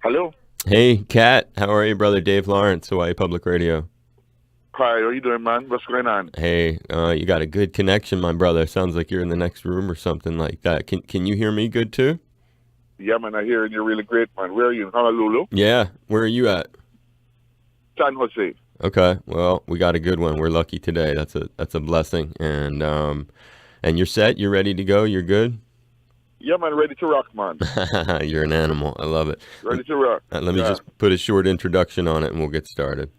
Hello. Hey, Cat. How are you, brother? Dave Lawrence, Hawaii Public Radio. Hi, how you doing, man? What's going on? Hey, you got a good connection, my brother. Sounds like you're in the next room or something like that. Can you hear me good too? Yeah, man, I hear you're really great, man. Where are you? In Honolulu? Yeah. Where are you at? San Jose. Okay. Well, we got a good one. We're lucky today. That's a blessing. And you're set. You're ready to go. You're good. Yeah, man, ready to rock, man. You're an animal. I love it. Ready to rock. Let me Yeah. just put a short introduction on it, and we'll get started.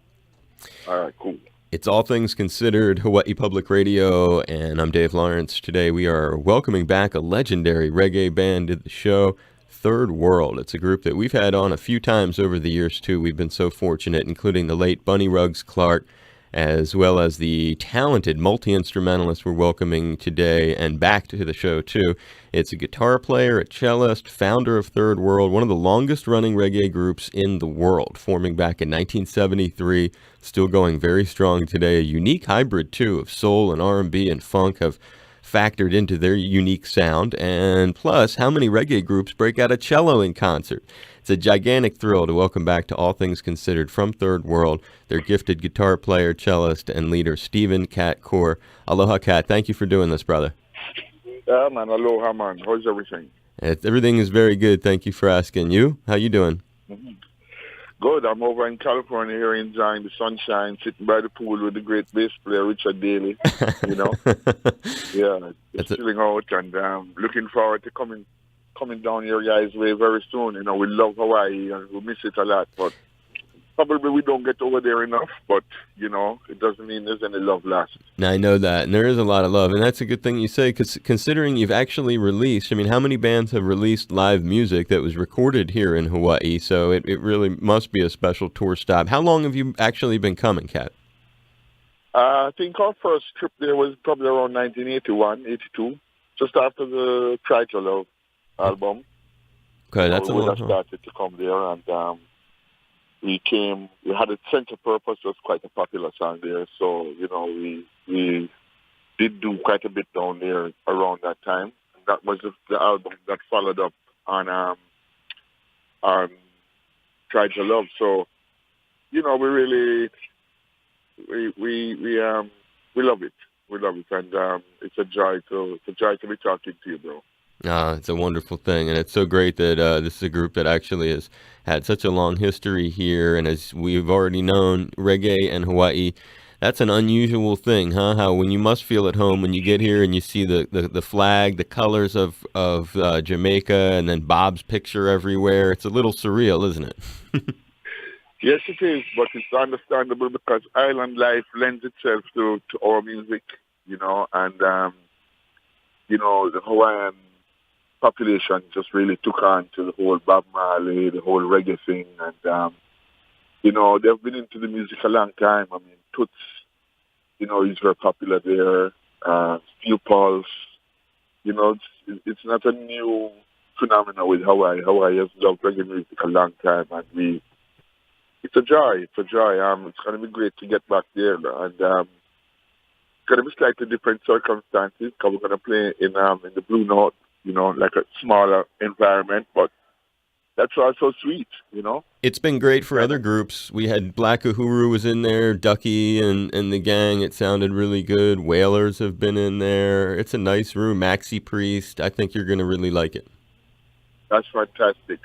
All right, cool. It's All Things Considered, Hawaii Public Radio, and I'm Dave Lawrence. Today we are welcoming back a legendary reggae band to the show, Third World. It's a group that we've had on a few times over the years, too. We've been so fortunate, including the late Bunny Ruggs Clark, as well as the talented multi-instrumentalist we're welcoming today and back to the show, too. It's a guitar player, a cellist, founder of Third World, one of the longest-running reggae groups in the world, forming back in 1973, still going very strong today. A unique hybrid, too, of soul and R&B and funk have factored into their unique sound. And plus, how many reggae groups break out a cello in concert? It's a gigantic thrill to welcome back to All Things Considered from Third World, their gifted guitar player, cellist, and leader, Stephen Cat Coore. Aloha, Cat. Thank you for doing this, brother. Yeah, man. Aloha, man. How's everything? Everything is very good. Thank you for asking. You? How you doing? hmm Good. I'm over in California here enjoying the sunshine, sitting by the pool with the great bass player, Richard Daly. You know? Yeah, That's just a, chilling out and looking forward to coming down your guys' way very soon. You know, we love Hawaii and we miss it a lot, but probably we don't get over there enough, but, you know, it doesn't mean there's any love lost. Now, I know that, and there is a lot of love, and that's a good thing you say, because considering you've actually released, I mean, how many bands have released live music that was recorded here in Hawaii? So it really must be a special tour stop. How long have you actually been coming, Kat? I think our first trip there was probably around 1981, 82, just after the Try to Love album. Okay, You know, that's we a would long have time. started to come there, and we had a Sense of Purpose, was quite a popular song there, so, you know, we did do quite a bit down there around that time. That was the album that followed up on Try to Love. So, you know, we really we love it. We love it, and it's a joy to be talking to you, bro. It's a wonderful thing, and it's so great that this is a group that actually has had such a long history here, and as we've already known, reggae and Hawaii, that's an unusual thing, huh? How when you must feel at home when you get here and you see the flag, the colors of Jamaica, and then Bob's picture everywhere, it's a little surreal, isn't it? Yes, it is, but it's understandable because island life lends itself to our music, you know, and you know the Hawaiian population just really took on to the whole Bob Marley, the whole reggae thing, and you know they've been into the music a long time. I mean, Toots, you know, he's very popular there. Steel Pulse, you know, it's not a new phenomenon with Hawaii. Hawaii has loved reggae music a long time, and it's a joy. It's a joy. It's going to be great to get back there, and it's going to be slightly different circumstances because we're going to play in the Blue Note, you know, like a smaller environment, but that's also sweet, you know. It's been great for Kind other of, groups. We had Black Uhuru was in there, Ducky and the gang. It sounded really good. Whalers have been in there. It's a nice room. Maxi Priest. I think you're going to really like it. that's fantastic.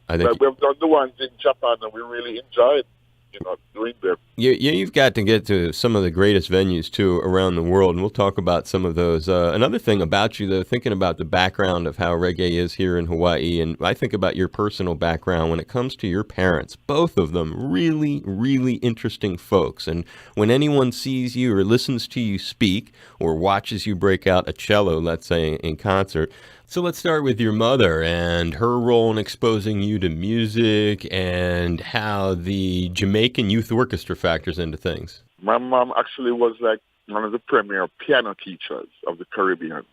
I think But we've done the ones in Japan, and we really enjoyed, you know, doing them. you've got to get to some of the greatest venues too around the world, and we'll talk about some of those. Another thing about you, though, thinking about the background of how reggae is here in Hawaii, and I think about your personal background when it comes to your parents. Both of them really, really interesting folks, and when anyone sees you or listens to you speak or watches you break out a cello, let's say in concert. So let's start with your mother and her role in exposing you to music and how the Jamaican Youth Orchestra factors into things. My mom actually was like one of the premier piano teachers of the Caribbean.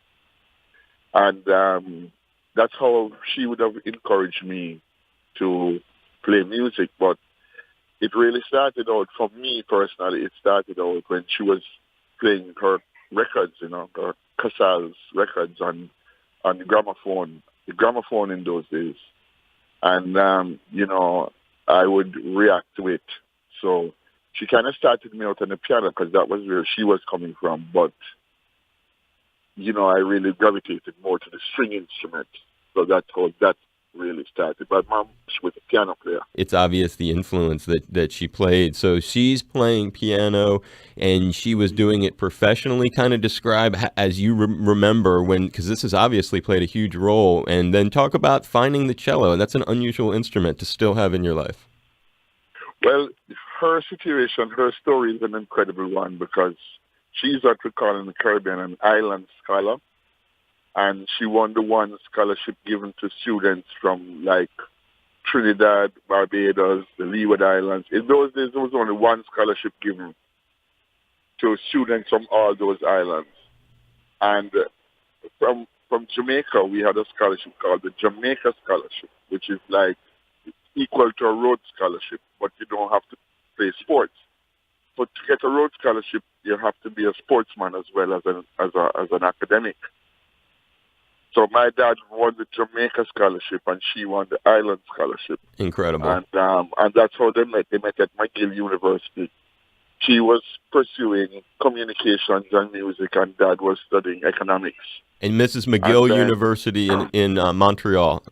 And that's how she would have encouraged me to play music. But it really started out, for me personally, it started out when she was playing her records, you know, her Casal's records on the gramophone in those days. and I would react to it. So she kind of started me out on the piano because that was where she was coming from. But I really gravitated more to the string instrument. So that's how that really started. But mom, she was a piano player. It's obvious the influence that she played. So she's playing piano and she was doing it professionally. Kind of describe as you remember when, because this has obviously played a huge role, and then talk about finding the cello. That's an unusual instrument to still have in your life. Well, her situation, her story is an incredible one because she's what we call in the Caribbean an island scholar. And she won the one scholarship given to students from like Trinidad, Barbados, the Leeward Islands. In those days, there was only one scholarship given to students from all those islands. And from Jamaica, we had a scholarship called the Jamaica Scholarship, which is like equal to a Rhodes Scholarship, but you don't have to play sports. But to get a Rhodes Scholarship, you have to be a sportsman as well as an academic. So my dad won the Jamaica Scholarship, and she won the Island Scholarship. Incredible. And that's how they met. They met at McGill University. She was pursuing communications and music, and Dad was studying economics. And Mrs. McGill University in Montreal.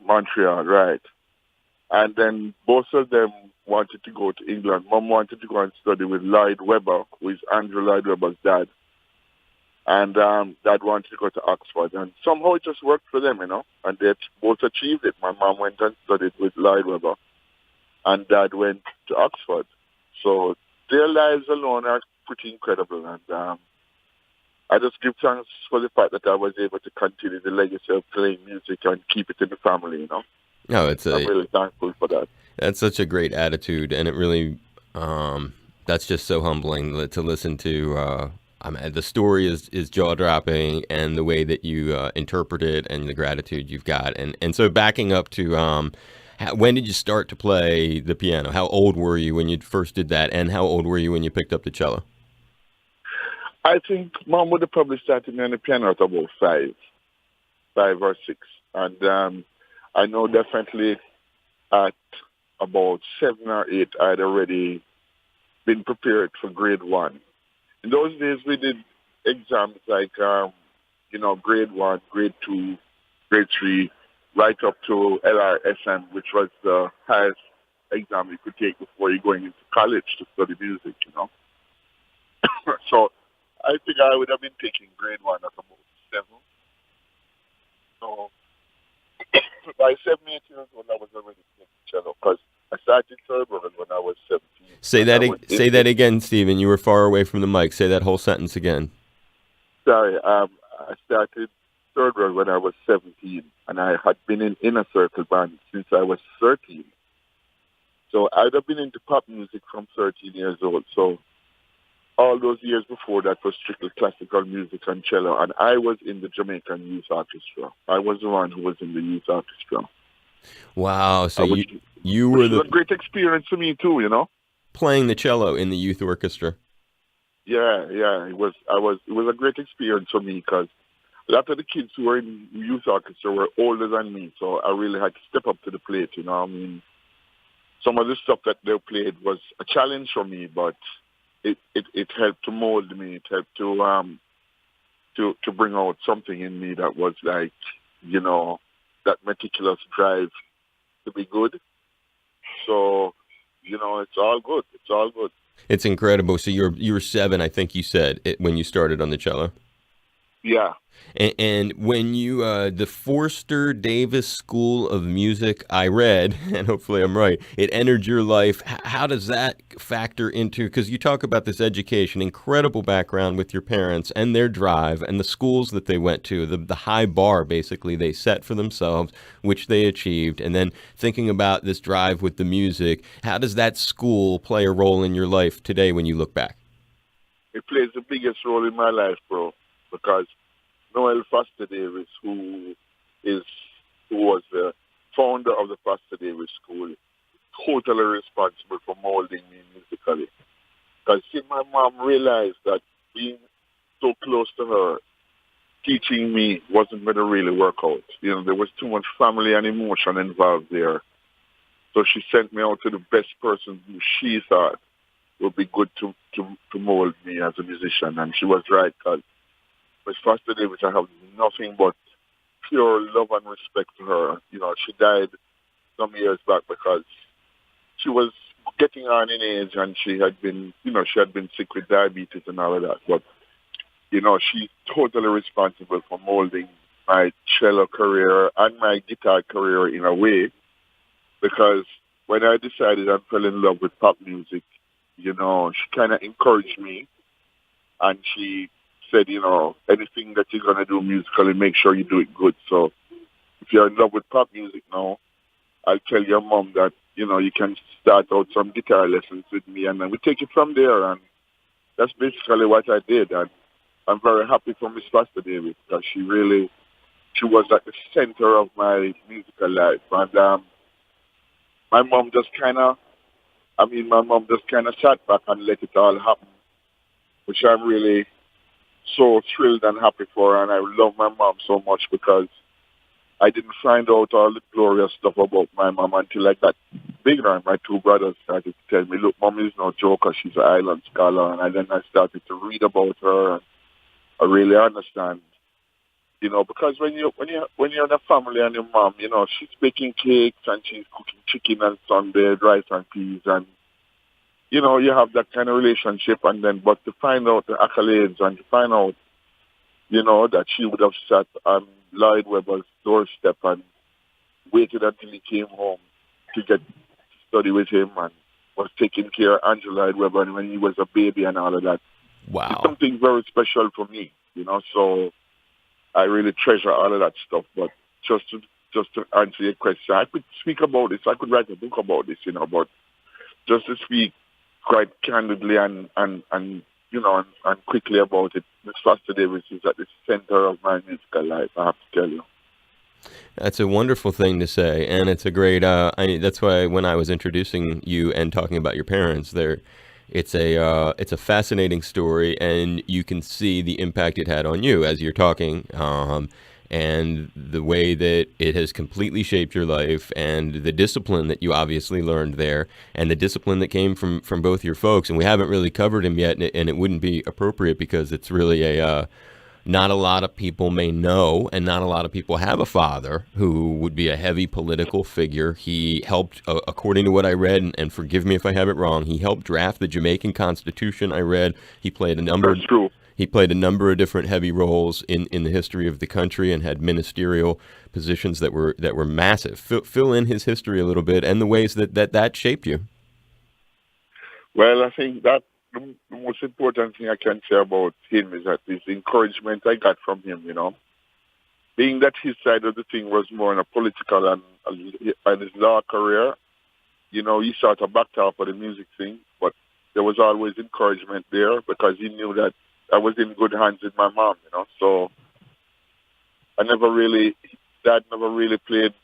Montreal, right. And then both of them wanted to go to England. Mom wanted to go and study with Lloyd Webber, who is Andrew Lloyd Webber's dad. And Dad wanted to go to Oxford. And somehow it just worked for them, and they both achieved it. My mom went and studied with Lloyd Webber, and Dad went to Oxford. So their lives alone are pretty incredible. And I just give thanks for the fact that I was able to continue the legacy of playing music and keep it in the family, No, I'm really thankful for that. That's such a great attitude, and it really, that's just so humbling to listen to. The story is jaw-dropping, and the way that you interpret it and the gratitude you've got. And so backing up to when did you start to play the piano? How old were you when you first did that, and how old were you when you picked up the cello? I think Mom would have probably started me on the piano at about 5 or 6. And I know definitely at about 7 or 8, I'd already been prepared for grade 1. In those days, we did exams like, grade 1, grade 2, grade 3, right up to LRSM, which was the highest exam you could take before you're going into college to study music, So I think I would have been taking grade 1 at about 7. So by 7, 8 years old, I was already playing cello because I started third grade when I was 17. Say that again, Stephen. You were far away from the mic. Say that whole sentence again. Sorry, I started third grade when I was 17, and I had been in inner circle band since I was 13. So I'd have been into pop music from 13 years old. So all those years before that was strictly classical music and cello, and I was in the Jamaican Youth Orchestra. I was the one who was in the youth orchestra. Wow! So you were a great experience for me too, playing the cello in the youth orchestra. Yeah, it was a great experience for me because a lot of the kids who were in youth orchestra were older than me, so I really had to step up to the plate. Some of the stuff that they played was a challenge for me, but it helped to mold me. It helped to bring out something in me that was like, that meticulous drive to be good. So, it's all good. It's all good. It's incredible. So you were 7, I think you said, when you started on the cello. Yeah. And when you, the Forster Davis School of Music, I read, and hopefully I'm right, it entered your life. How does that factor into, because you talk about this education, incredible background with your parents and their drive and the schools that they went to, the high bar basically they set for themselves, which they achieved, and then thinking about this drive with the music, how does that school play a role in your life today when you look back? It plays the biggest role in my life, bro, because Noel Foster Davis, who was the founder of the Foster Davis School, is totally responsible for molding me musically. Because my mom realized that being so close to her teaching me wasn't going to really work out. There was too much family and emotion involved there. So she sent me out to the best person who she thought would be good to mold me as a musician. And she was right, because Miss Foster Davis, I have nothing but pure love and respect for her. She died some years back because she was getting on in age, and she had been sick with diabetes and all of that. But, she's totally responsible for molding my cello career and my guitar career in a way, because when I decided I fell in love with pop music, she kind of encouraged me, and she said, anything that you're going to do musically, make sure you do it good. So if you're in love with pop music now, I'll tell your mom that, you can start out some guitar lessons with me, and then we take it from there. And that's basically what I did. And I'm very happy for Miss Foster Davis, because she was at the center of my musical life. And my mom just kind of sat back and let it all happen, which I'm really so thrilled and happy for. And I love my mom so much, because I didn't find out all the glorious stuff about my mom until I got bigger, and my two brothers started to tell me, look, mom is no joker, she's an island scholar. And then I started to read about her, and I really understand, because when you're in a family and your mom, she's baking cakes and she's cooking chicken and Sunday, rice and peas, and you have that kind of relationship. And then, but to find out the accolades, and to find out, that she would have sat on Lloyd Webber's doorstep and waited until he came home to get to study with him, and was taking care of Andrew Lloyd Webber when he was a baby and all of that. Wow. It's something very special for me, so I really treasure all of that stuff. But just to answer your question, I could speak about this. I could write a book about this, but just to speak quite candidly and quickly about it, Miss Foster Davis is at the center of my musical life, I have to tell you. That's a wonderful thing to say, and it's a great. That's why when I was introducing you and talking about your parents, it's a fascinating story, and you can see the impact it had on you as you're talking, and the way that it has completely shaped your life, and the discipline that you obviously learned there, and the discipline that came from both your folks. And we haven't really covered him yet, and it wouldn't be appropriate, because it's really not a lot of people may know, and not a lot of people have a father who would be a heavy political figure. He helped, according to what I read, and forgive me if I have it wrong, he helped draft the Jamaican Constitution. I read he played a number. That's true. He played a number of different heavy roles in the history of the country, and had ministerial positions that were massive. Fill in his history a little bit, and the ways that shaped you. Well, I think that the most important thing I can say about him is that his encouragement I got from him, being that his side of the thing was more in a political and his law career, he sort of backed off of the music thing, but there was always encouragement there, because he knew that I was in good hands with my mom, so Dad never really played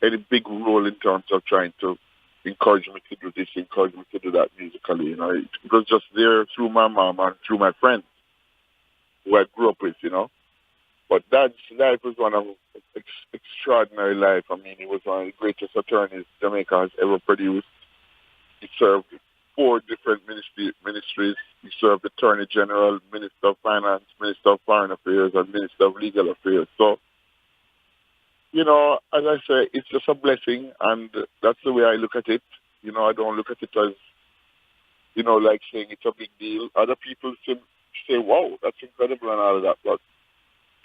any big role in terms of trying to encourage me to do this, encourage me to do that musically. It was just there through my mom and through my friends who I grew up with, But Dad's life was one of extraordinary life. I mean, he was one of the greatest attorneys Jamaica has ever produced. He served 4 different ministries. He served Attorney General, Minister of Finance, Minister of Foreign Affairs, and Minister of Legal Affairs. So, as I say, it's just a blessing, and that's the way I look at it. I don't look at it as, like saying it's a big deal. Other people say, wow, that's incredible and all of that. But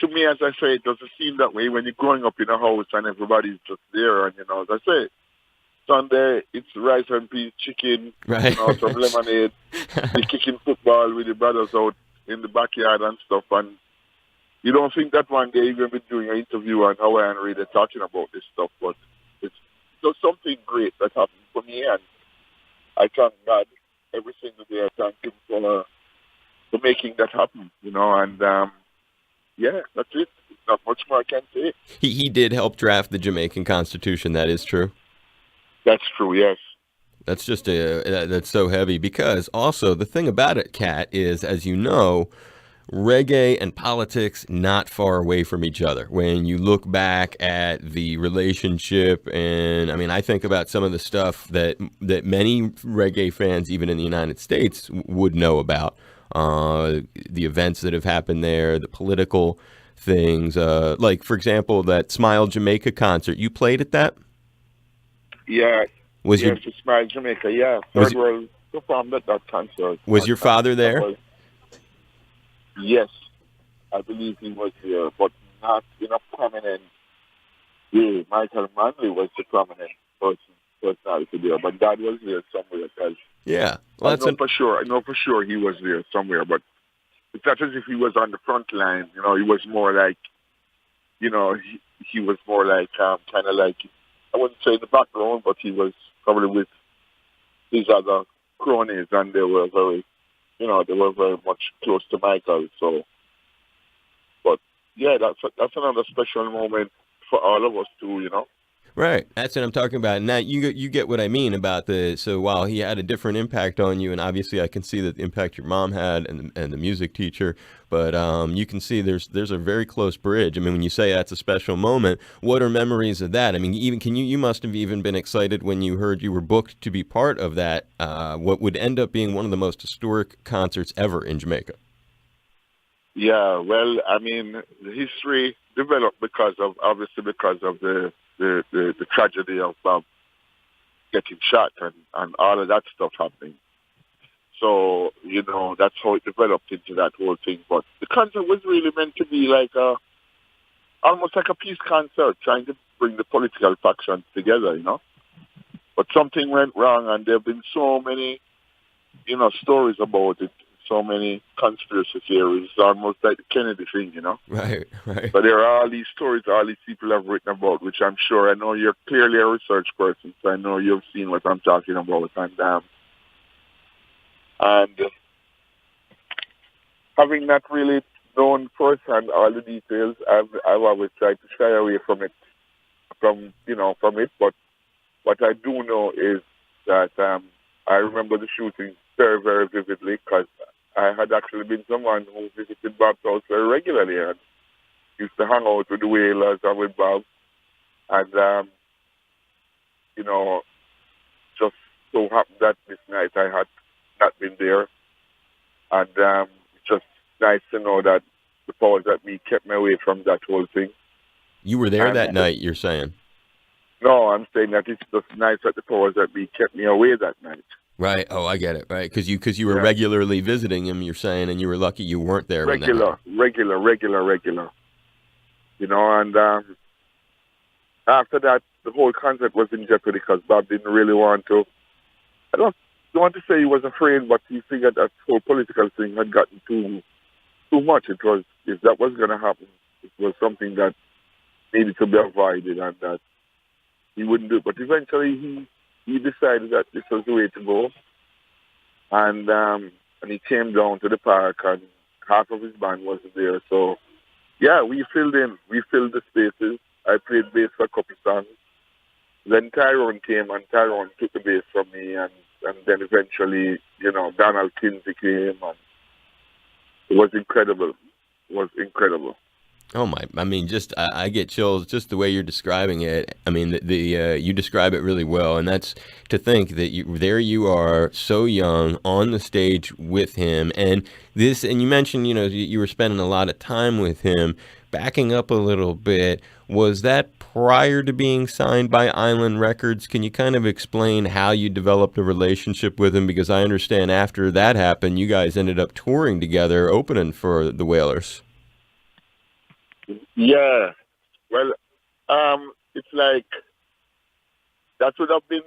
to me, as I say, it doesn't seem that way when you're growing up in a house and everybody's just there. And, as I say, Sunday, it's rice and peas, chicken, right. Some lemonade. You're kicking football with your brothers out in the backyard and stuff. And you don't think that one day you're going to be doing an interview on Hawaiian Radio talking about this stuff. But it's just something great that happened for me. And I thank God every single day. I thank him for making that happen, And, yeah, that's it. There's not much more I can say. He did help draft the Jamaican Constitution. That is true. That's true, yes. That's that's so heavy, because also the thing about it, Cat, is, as you know, reggae and politics not far away from each other. When you look back at the relationship, and I mean, I think about some of the stuff that many reggae fans, even in the United States, would know about. The events that have happened there, the political things, like, for example, that Smile Jamaica concert. You played at that? Yeah, Was your yes, it's Smile Jamaica. Yeah, was Third World performed at that concert. was your father That there? was, yes, I believe he was there, but not in a prominent way. Michael Manley was the prominent personality there, but Dad was there somewhere. Cause Yeah. Well, I know for sure. I know for sure he was there somewhere, but it's not as if he was on the front line. You know, he was more like, you know, he was more like kind of like, I wouldn't say in the background, but he was probably with his other cronies, and they were very, you know, they were very much close to Michael. So, but yeah, that's another special moment for all of us too. You know. right. That's what I'm talking about. Now you get what I mean about the. So while he had a different impact on you, and obviously I can see the impact your mom had and the music teacher, but you can see there's a very close bridge. I mean, when you say that's a special moment, what are memories of that? I mean, even you must have even been excited when you heard you were booked to be part of that. What would end up being one of the most historic concerts ever in Jamaica. Yeah, well, I mean, the history developed because of the tragedy of Bob getting shot and all of that stuff happening. So, you know, that's how it developed into that whole thing. But the concert was really meant to be like almost like a peace concert, trying to bring the political factions together, you know. But something went wrong, and there have been so many, you know, stories about it, so many conspiracy theories, almost like the Kennedy thing, you know. Right, right. But there are all these stories all these people have written about, which I'm sure, I know you're clearly a research person, so I know you've seen what I'm talking about. And having not really known firsthand all the details, I've always tried to shy away from it, from it. But what I do know is that I remember the shooting very, very vividly because I had actually been someone who visited Bob's house very regularly and used to hang out with the Whalers and with Bob. And, you know, just so happened that this night I had not been there. And it's just nice to know that the powers that be kept me away from that whole thing. You were there And that night, you're saying? No, I'm saying that it's just nice that the powers that be kept me away that night. Right. Oh, I get it. Right. Because you were regularly visiting him, you're saying, and you were lucky you weren't there when that happened. Regular. You know, and after that, the whole concert was in jeopardy because Bob didn't really want to. I don't want to say he was afraid, but he figured that whole political thing had gotten too much. It was, if that was going to happen, it was something that needed to be avoided, and that he wouldn't do it. But eventually, he decided that this was the way to go, and he came down to the park, and half of his band wasn't there. So, yeah, we filled in. We filled the spaces. I played bass for a couple songs. Then Tyrone came, and Tyrone took the bass from me, and then eventually, you know, Donald Kinsey came, and it was incredible. It was incredible. Oh my! I mean, just I get chills just the way you're describing it. I mean, you describe it really well, and that's to think that you are so young on the stage with him, and you mentioned, you know, you were spending a lot of time with him. Backing up a little bit, was that prior to being signed by Island Records? Can you kind of explain how you developed a relationship with him? Because I understand after that happened, you guys ended up touring together, opening for the Whalers. Yeah. Well, it's like that would have been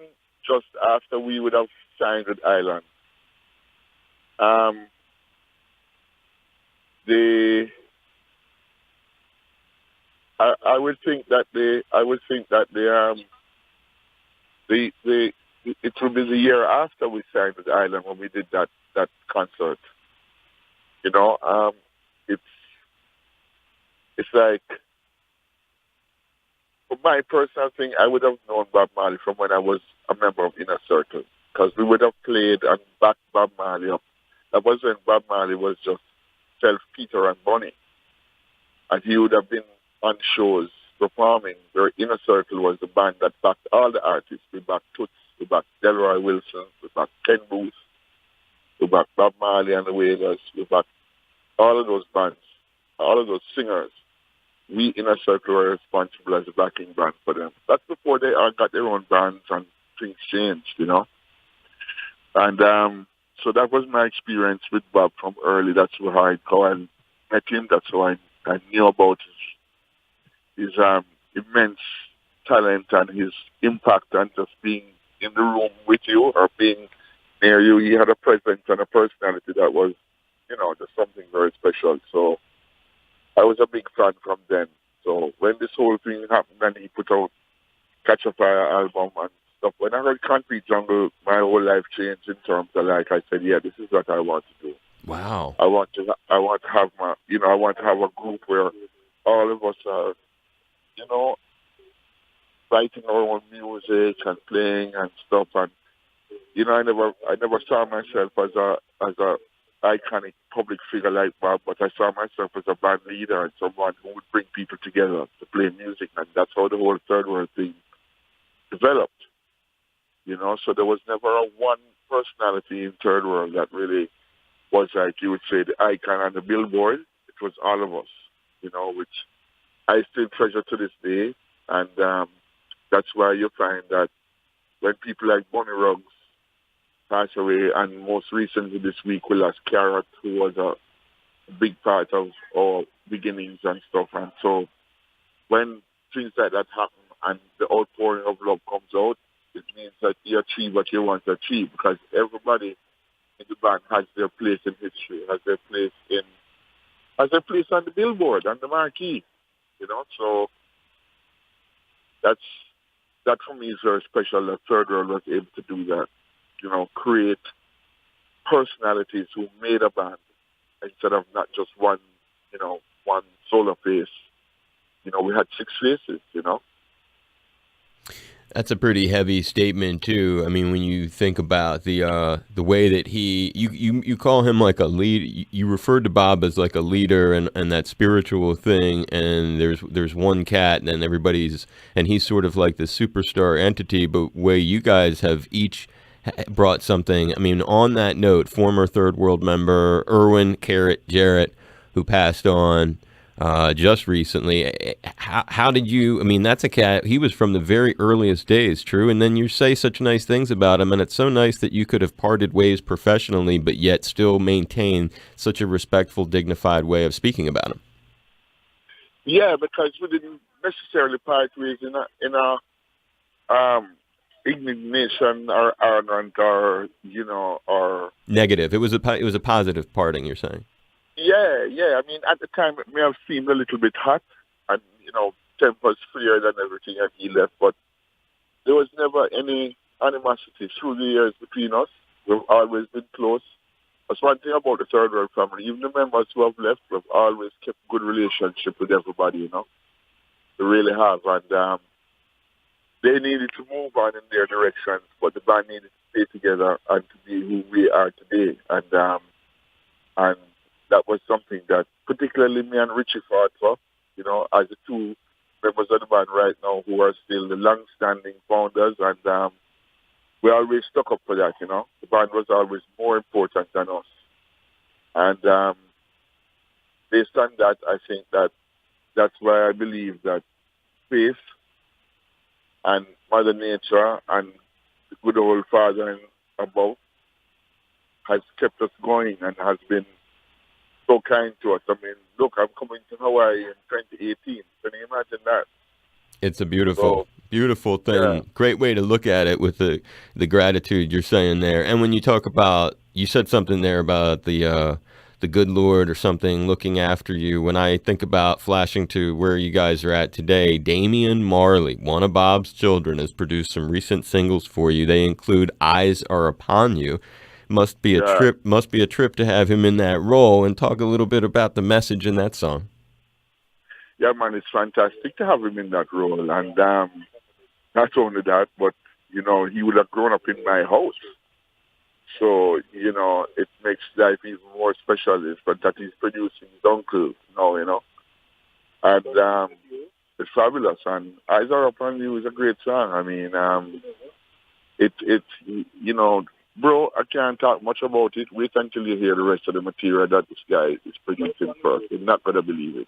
just after we would have signed with Island. I would think that it would be the year after we signed with Island when we did that concert. You know, it's like, for my personal thing, I would have known Bob Marley from when I was a member of Inner Circle, because we would have played and backed Bob Marley up. That was when Bob Marley was just Peter and Bonnie, and he would have been on shows performing. Their inner circle was the band that backed all the artists. We backed Toots, we backed Delroy Wilson, we backed Ken Booth, we backed Bob Marley and the Wailers, we backed all of those bands, all of those singers. We inner circle were responsible as a backing band for them. That's before they all got their own bands and things changed, you know. And so that was my experience with Bob from early. That's how I met him. That's how I knew about his immense talent and his impact and just being in the room with you or being near you. He had a presence and a personality that was, you know, just something very special. So I was a big fan from then. So when this whole thing happened and he put out Catch a Fire album and stuff, when I heard Concrete Jungle, my whole life changed in terms of, like, I said, yeah, this is what I want to do. Wow. I want to have I want to have a group where all of us are, you know, writing our own music and playing and stuff. And you know, I never saw myself as a iconic public figure like Bob, but I saw myself as a band leader and someone who would bring people together to play music, and that's how the whole Third World thing developed. You know, so there was never a one personality in Third World that really was, like you would say, the icon on the billboard. It was all of us, you know, which I still treasure to this day. And that's why you find that when people like Bonnie Ruggs pass away, and most recently this week we lost Carrot, who was a big part of our beginnings and stuff. And so when things like that happen and the outpouring of love comes out, it means that you achieve what you want to achieve, because everybody in the band has their place in history, has their place on the billboard, on the marquee, you know. So that for me is very special that Third World was able to do that, you know, create personalities who made a band instead of not just one, you know, one solo face. You know, we had 6 faces, you know. That's a pretty heavy statement too. I mean, when you think about the way that you call him like a lead, you referred to Bob as like a leader and that spiritual thing. And there's one cat, and then and he's sort of like the superstar entity. But way you guys have each brought something. I mean, on that note, former Third World member Erwin Carrot Jarrett, who passed on just recently. How did you, I mean, that's a cat, he was from the very earliest days, true? And then you say such nice things about him, and it's so nice that you could have parted ways professionally, but yet still maintain such a respectful, dignified way of speaking about him. Yeah, because we didn't necessarily part ways in a indignation or arrogant or, you know, or negative. It was a positive parting, you're saying. Yeah. I mean, at the time, it may have seemed a little bit hot and, you know, tempers flared and everything, and he left. But there was never any animosity through the years between us. We've always been close. That's one thing about the Third World family. Even the members who have left, we've always kept good relationship with everybody, you know. We really have. And they needed to move on in their directions, but the band needed to stay together and to be who we are today. And that was something that particularly me and Richie fought for, you know, as the 2 members of the band right now who are still the long-standing founders, and we always stuck up for that, you know. The band was always more important than us. And based on that, I think that's why I believe that faith and Mother Nature and the good old Father and above has kept us going and has been so kind to us. I mean, look, I'm coming to Hawaii in 2018. Can you imagine that? It's a beautiful thing. Yeah. Great way to look at it with the gratitude you're saying there. And when you talk about, you said something there about the good Lord or something looking after you. When I think about flashing to where you guys are at today, Damian Marley, one of Bob's children, has produced some recent singles for you. They include "Eyes Are Upon You." Must be a trip to have him in that role. And talk a little bit about the message in that song. Yeah, man, it's fantastic to have him in that role. And not only that, but, you know, he would have grown up in my house. So, you know, it makes life even more special is but that he's producing his uncle now, you know. And it's fabulous. And Eyes Are Upon You is a great song. I mean, you know, bro, I can't talk much about it. Wait until you hear the rest of the material that this guy is producing first. You're not going to believe it.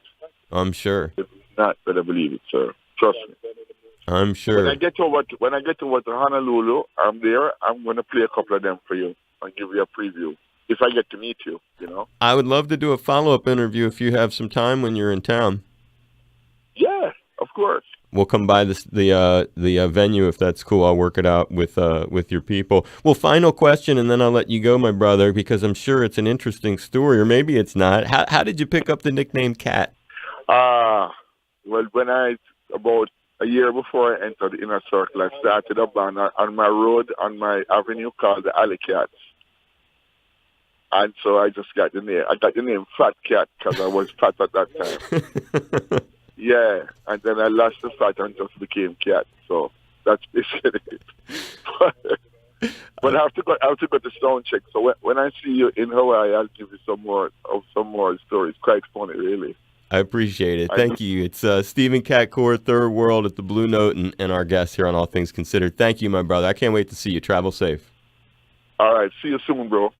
I'm sure. You're not going to believe it, sir. Trust me. I'm sure. When I get over to Honolulu, I'm there. I'm going to play a couple of them for you and give you a preview if I get to meet you. You know. I would love to do a follow-up interview if you have some time when you're in town. Yeah, of course. We'll come by the venue if that's cool. I'll work it out with your people. Well, final question, and then I'll let you go, my brother, because I'm sure it's an interesting story, or maybe it's not. How did you pick up the nickname Cat? Well, when about a year before I entered the inner circle, I started a band on my road, on my avenue called the Alley Cats. And so I just got the name. I got the name Fat Cat because I was fat at that time. Yeah, and then I lost the fat and just became Cat. So that's basically it. But I have to go to sound check. So when I see you in Hawaii, I'll give you some more stories. Quite funny, really. I appreciate it. Thank you. It's Stephen Cat Coore, Third World at the Blue Note, and our guest here on All Things Considered. Thank you, my brother. I can't wait to see you. Travel safe. All right. See you soon, bro.